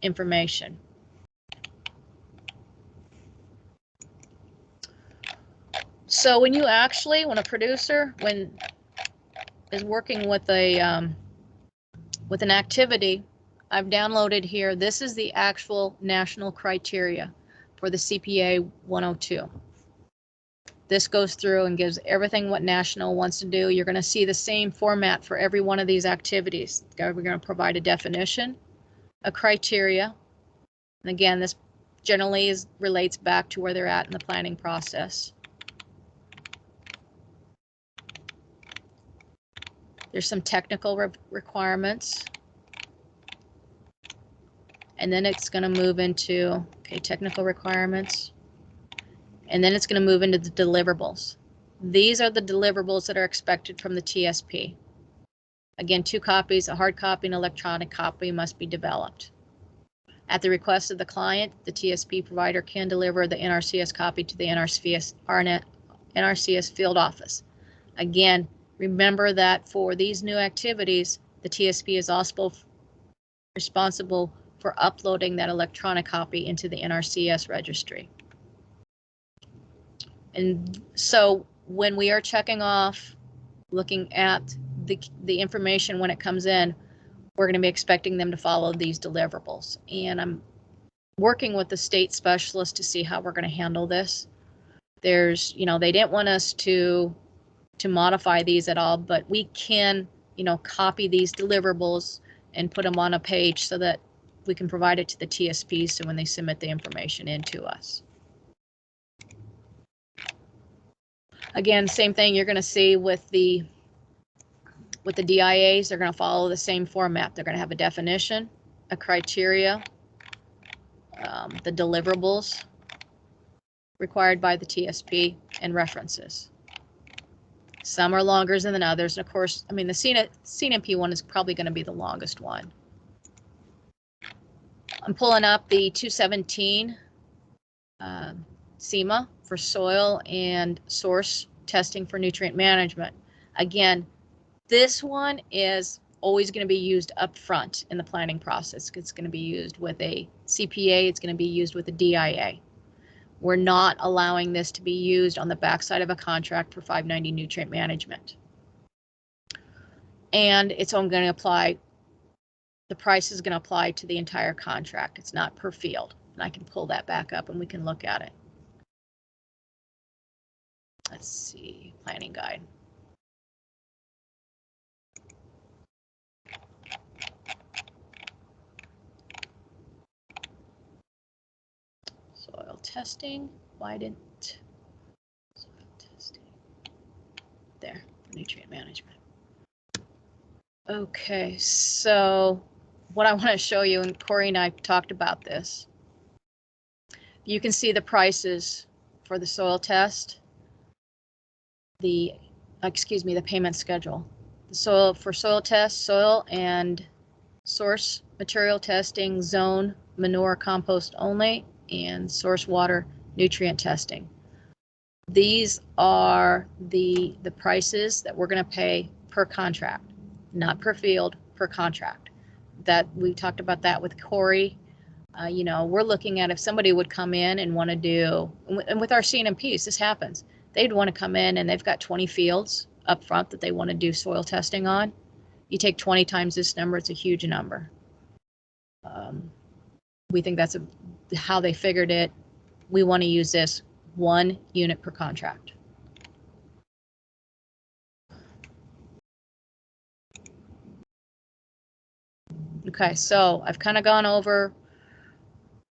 information. So when a producer is working with an activity, I've downloaded here, this is the actual national criteria for the CPA 102. This goes through and gives everything what national wants to do. You're going to see the same format for every one of these activities. We're going to provide a definition, a criteria, and again, this generally relates back to where they're at in the planning process. There's some technical requirements. And then it's going to move into, technical requirements. And then it's going to move into the deliverables. These are the deliverables that are expected from the TSP. Again, 2 copies, a hard copy and electronic copy must be developed. At the request of the client, the TSP provider can deliver the NRCS copy to the NRCS field office. Again, remember that for these new activities, the TSP is also responsible for uploading that electronic copy into the NRCS registry. And so when we are checking off, looking at the information when it comes in, we're going to be expecting them to follow these deliverables. And I'm working with the state specialist to see how we're going to handle this. There's, they didn't want us to modify these at all, but we can, copy these deliverables and put them on a page so that we can provide it to the TSP so when they submit the information into us. Again, same thing you're going to see with the DIAs. They're going to follow the same format. They're going to have a definition, a criteria, the deliverables required by the TSP, and references. Some are longer than others, and of course, the CNMP one is probably going to be the longest one. I'm pulling up the 217 SEMA for soil and source testing for nutrient management. Again, this one is always going to be used up front in the planning process. It's going to be used with a CPA. It's going to be used with a DIA. We're not allowing this to be used on the backside of a contract for 590 nutrient management. And it's only going to apply, the price is going to apply to the entire contract. It's not per field. And I can pull that back up and we can look at it. Let's see, planning guide. Soil testing, why didn't, soil testing, there, nutrient management. Okay, so what I want to show you, and Corey and I talked about this, you can see the prices for the soil test, the payment schedule. The soil for soil test, soil and source material testing, zone, manure, compost only, and source water nutrient testing. These are the prices that we're going to pay per contract, not per field, per contract. That we talked about that with Corey. You know, we're looking at if somebody would come in and want to do, and with our CNMPs, this happens. They'd want to come in and they've got 20 fields up front that they want to do soil testing on. You take 20 times this number, it's a huge number. We think that's how they figured it. We want to use this 1 unit per contract. Okay, so I've kind of gone over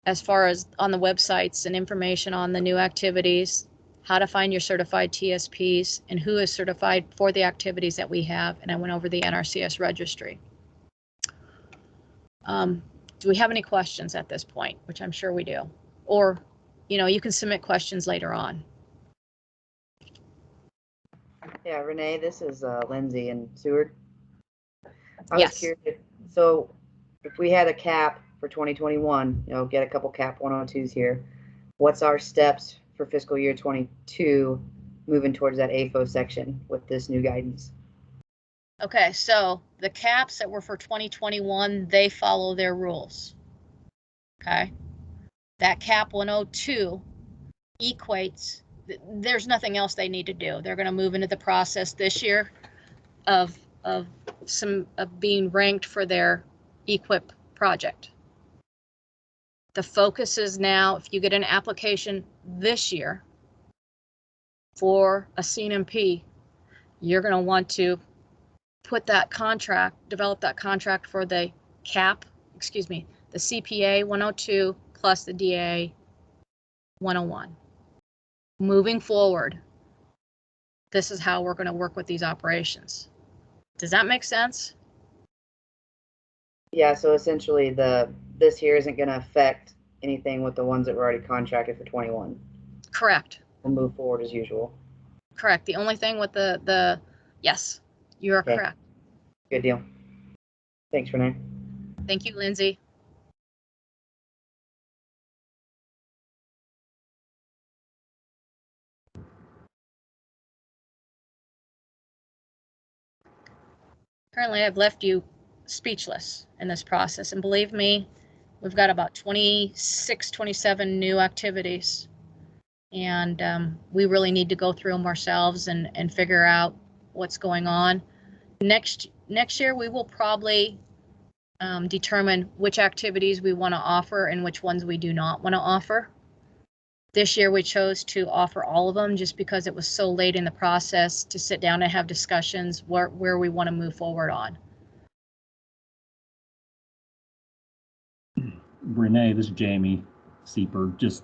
as far as on the websites and information on the new activities, how to find your certified TSPs, and who is certified for the activities that we have. And I went over the NRCS registry. Do we have any questions at this point? Which I'm sure we do. Or, you know, you can submit questions later on. Yeah, Renee, this is Lindsay and Seward. I Yes. was curious. So if we had a cap for 2021, you know, get a couple cap 102s here, what's our steps for fiscal year 22 moving towards that AFO section with this new guidance? Okay, so the caps that were for 2021, they follow their rules. Okay. That cap 102 equates, there's nothing else they need to do. They're going to move into the process this year of being ranked for their EQIP project. The focus is now, if you get an application this year for a CNMP, you're going to want to put that contract, develop that contract for the cap, the CPA 102 plus the DA 101. Moving forward, this is how we're going to work with these operations. Does that make sense? Yeah, so essentially this here isn't going to affect anything with the ones that were already contracted for 21. Correct. We'll move forward as usual. Correct. The only thing with the yes, you are Okay. correct. Good deal. Thanks, Renee. Thank you, Lindsay. Currently, I've left you speechless in this process. And believe me, we've got about 26, 27 new activities. And we really need to go through them ourselves and figure out what's going on. Next year, we will probably determine which activities we want to offer and which ones we do not want to offer. This year, we chose to offer all of them just because it was so late in the process to sit down and have discussions where we want to move forward on. Renee, this is Jamie Sieper. Just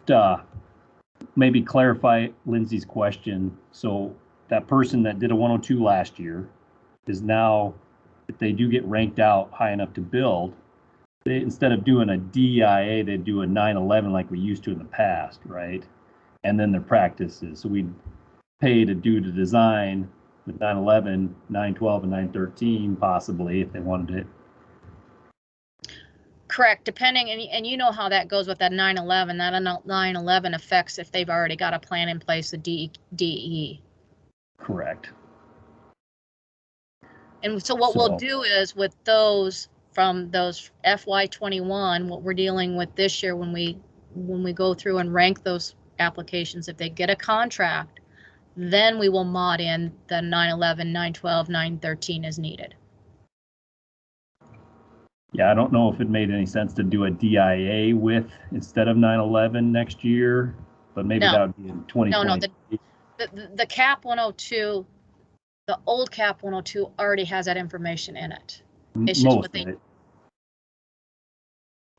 maybe clarify Lindsay's question. So that person that did a 102 last year is now, if they do get ranked out high enough to build, they, instead of doing a DIA, they do a 911 like we used to in the past, right? And then their practices. So we'd pay to do the design with 911, 912, and 913 possibly if they wanted it. Correct, depending, and you know how that goes with that 911. That 911 affects if they've already got a plan in place, the DE. Correct. And so what we'll So- do is with those from those FY21, what we're dealing with this year when we go through and rank those applications, if they get a contract, then we will mod in the 911, 912, 913 as needed. Yeah, I don't know if it made any sense to do a DIA with instead of 911 next year, but maybe No. that would be in 2020. No, the CAP 102, the old CAP 102 already has that information in it. It's just Most what of they, it.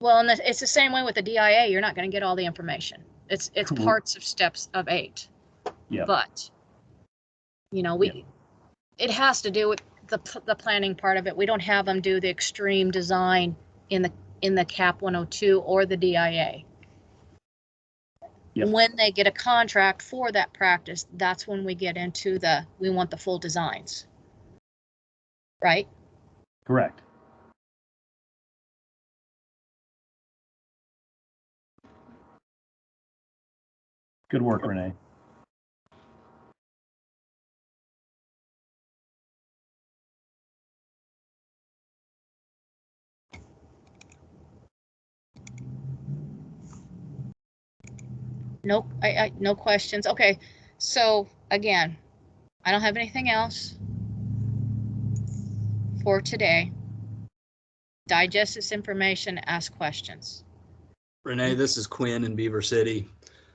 well, and it's the same way with the DIA. You're not going to get all the information. It's Cool. parts of steps of 8. Yeah. But, you know, it has to do with the planning part of it. We don't have them do the extreme design in the CAP 102 or the DIA. Yep. When they get a contract for that practice, that's when we get into we want the full designs. Right? Correct. Good work, Renee. Nope, no questions. Okay, so again, I don't have anything else for today. Digest this information, ask questions. Renee, this is Quinn in Beaver City.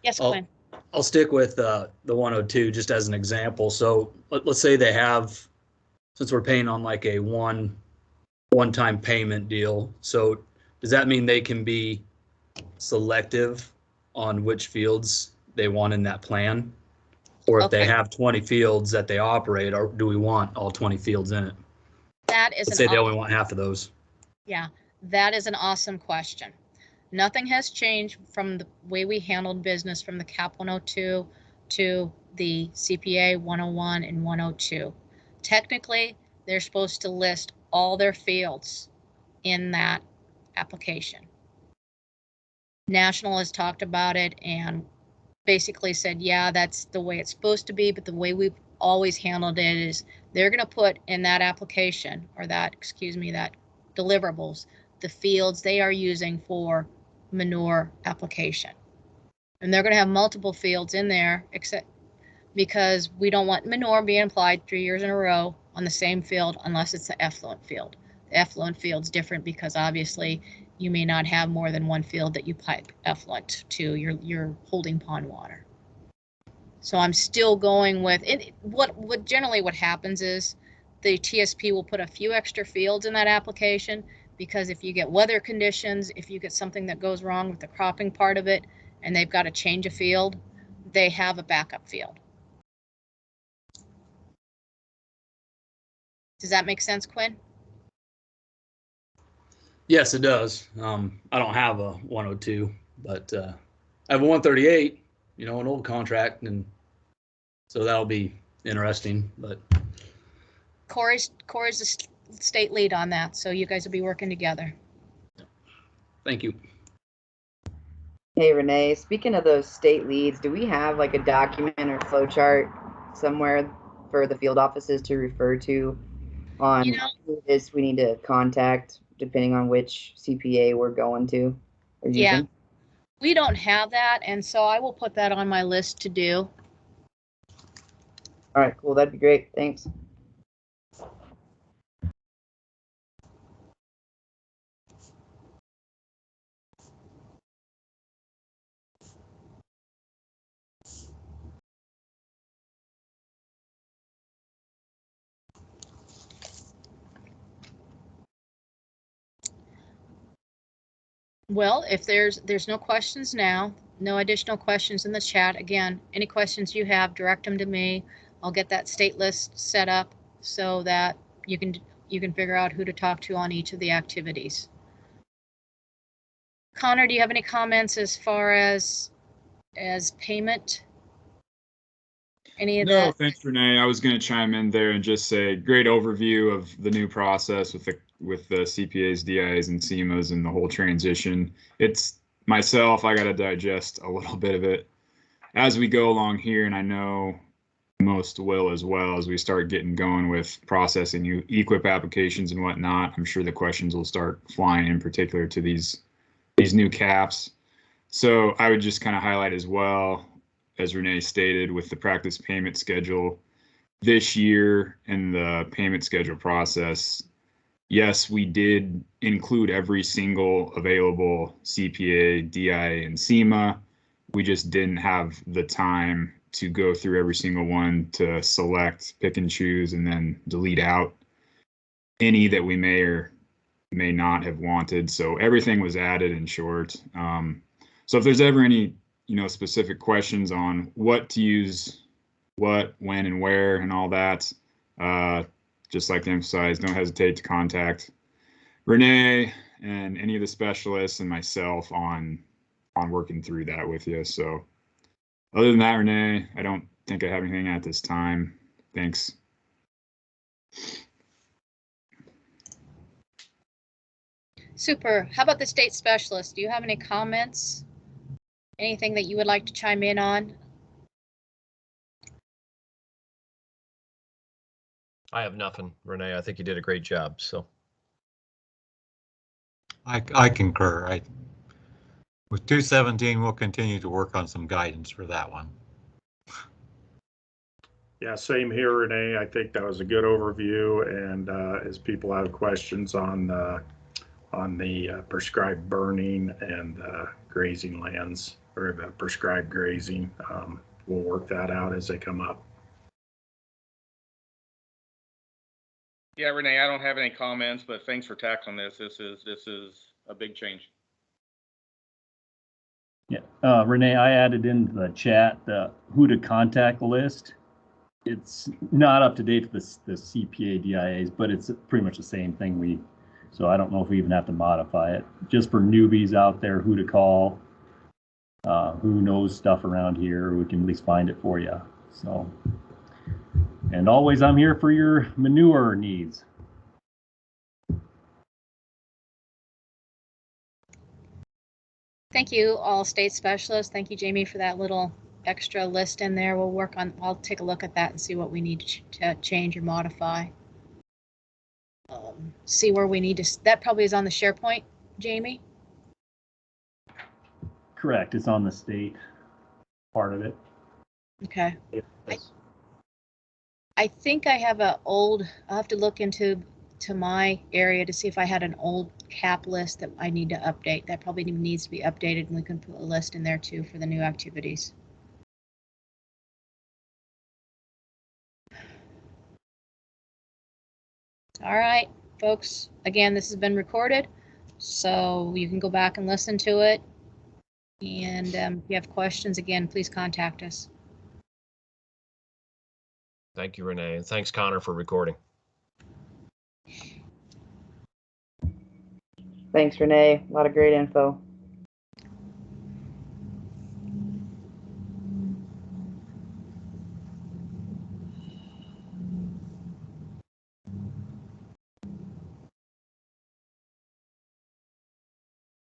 Yes, I'll- Quinn. I'll stick with the 102 just as an example. So let's say they have, since we're paying on like a one-time payment deal. So does that mean they can be selective on which fields they want in that plan? Or if they Okay. have 20 fields that they operate, or do we want all 20 fields in it? That is Let's say they only want half of those. Yeah, that is an awesome question. Nothing has changed from the way we handled business from the CAP 102 to the CPA 101 and 102. Technically, they're supposed to list all their fields in that application. National has talked about it and basically said, yeah, that's the way it's supposed to be, but the way we've always handled it is they're going to put in that application or that deliverables, the fields they are using for manure application. And they're going to have multiple fields in there, except because we don't want manure being applied 3 years in a row on the same field unless it's the effluent field. The effluent field's different because obviously you may not have more than one field that you pipe effluent to your holding pond water. So I'm still going with it. What generally what happens is the TSP will put a few extra fields in that application because if you get weather conditions, if you get something that goes wrong with the cropping part of it and they've got to change a field, they have a backup field. Does that make sense, Quinn? Yes, it does. I don't have a 102, but I have a 138, an old contract, and so that'll be interesting. But Corey's the state lead on that, so you guys will be working together. thank you. Hey, Renee, speaking of those state leads, do we have like a document or flow chart somewhere for the field offices to refer to on who it is we need to contact depending on which CPA we're going to or using? Yeah. We don't have that, and so I will put that on my list to do. All right, cool. That'd be great. Thanks. Well, if there's no questions now, no additional questions in the chat. Again, any questions you have, direct them to me. I'll get that state list set up so that you can figure out who to talk to on each of the activities. Connor, do you have any comments as far as payment? Any of No, that? thanks, Renee. I was going to chime in there and just say great overview of the new process with the CPAs, DIs, and CMAs and the whole transition. It's myself, I got to digest a little bit of it as we go along here, and I know most will as well as we start getting going with processing new equip applications and whatnot. I'm sure the questions will start flying in particular to these new caps. So I would just kind of highlight as well, as Renee stated, with the practice payment schedule this year and the payment schedule process. Yes, we did include every single available CPA, DIA, and SEMA. We just didn't have the time to go through every single one to select, pick and choose, and then delete out any that we may or may not have wanted. So everything was added in short. So if there's ever any, specific questions on what to use, what, when, and where, and all that, just like to emphasize, don't hesitate to contact Renee and any of the specialists and myself on working through that with you. So other than that, Renee, I don't think I have anything at this time. Thanks. Super. How about the state specialist? Do you have any comments? Anything that you would like to chime in on? I have nothing, Renee. I think you did a great job. So I concur. With 217, we'll continue to work on some guidance for that one. Yeah, same here, Renee. I think that was a good overview, and as people have questions on the prescribed burning and grazing lands, or the prescribed grazing, we'll work that out as they come up. Yeah, Renee, I don't have any comments, but thanks for tackling this. This is a big change. Yeah, Renee, I added into the chat the who to contact list. It's not up to date to the CPA DIAs, but it's pretty much the same thing. So I don't know if we even have to modify it. Just for newbies out there, who to call, who knows stuff around here, we can at least find it for you. So, and always I'm here for your manure needs. Thank you, all state specialists. Thank you, Jamie, for that little extra list in there. I'll take a look at that and see what we need to change or modify. See where we need to, that probably is on the SharePoint, Jamie? Correct, it's on the state part of it. Okay. Yes. I think I have I'll have to look into my area to see if I had an old cap list that I need to update. That probably needs to be updated, and we can put a list in there too for the new activities. All right, folks, again, this has been recorded, so you can go back and listen to it. And if you have questions, again, please contact us. thank you, Renee. And thanks, Connor, for recording. Thanks, Renee. A lot of great info.